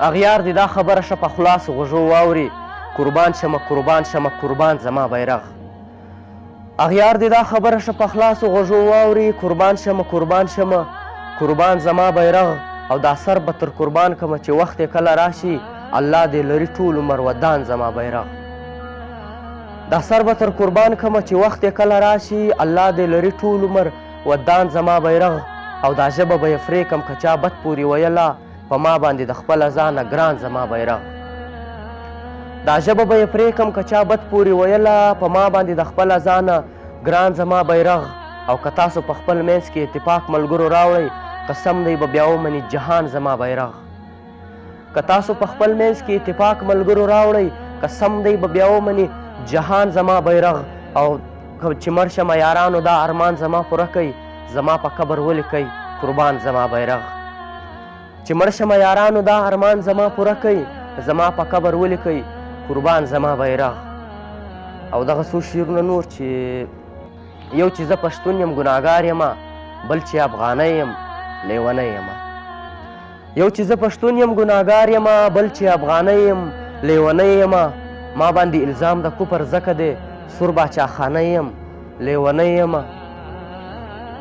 اغیار دې دا خبره شه په خلاصو غوږو واوري قربان شمه قربان شمه قربان زما بیرغ اغیار دې دا خبره شه په خلاصو غوږو واوري قربان شمه قربان شمه قربان زما بیرغ او دا سر به تر قربان کمه چې وخت یې کله راشي الله دې لري ټول عمر ودان زما بیرغ دا سر به تر قربان کمه چې وخت یې کله راشي الله دې لري ټول عمر ودان زما بیرغ او دا ژبه به یې فرې کم که چا بد پورې ویله په ما باندې د خپله ځانه ګران زما بیرغ دا ژبه به یې پرې کم که چا بد پورې ویله په ما باندې د خپله ځانه ګران زما بیرغ او که تاسو په خپل منځ کې اتفاق ملګرو راوړئ قسم دی به بیا ومني جهان زما بیرغ که تاسو په خپل منځ کې اتفاق ملګرو راوړئ قسم دی به بیا ومني جهان زما بیرغ او چې مړ شمه یارانو دا ارمان زما پوره کوي زما په قبر ولیکئ قربان زما بیرغ چې مړ شمه یارانو دا ارمان زما پوره کوي زما په قبر ولیکئ قربان زما بیرغ او دغه څو شعرونه نور چې یو چې زه پښتون یم ګناهګار یمه بل چې افغانی یم لیونی یمه یو چې زه پښتون یم ګناهګار یمه بل چې افغانی یم لیونی یمه ما باندې الزام د کفر ځکه دی سور باچاخانه یم لیونی یمه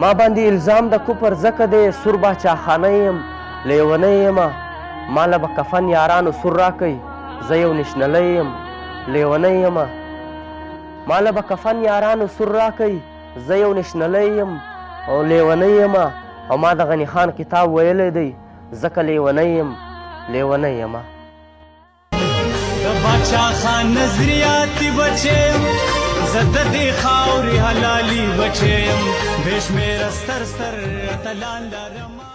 ما باندې الزام د کفر ځکه دی سور باچاخانه یم لیونی یمه ما له به کفن یارانو سور راکوي زه یو نشنلی یم لیونی یمه ما له به کفن یارانو سور راکوي زه یو نشنلی یم او لیونی یمه او ما د غني خان کتاب ویلی دی ځکه لیونی یم لیونی یمه د باچا خان نظریاتي بچی یم زه د دې خاورې حلالي بچی یم بې شمېره ستر ستر اتلان لرم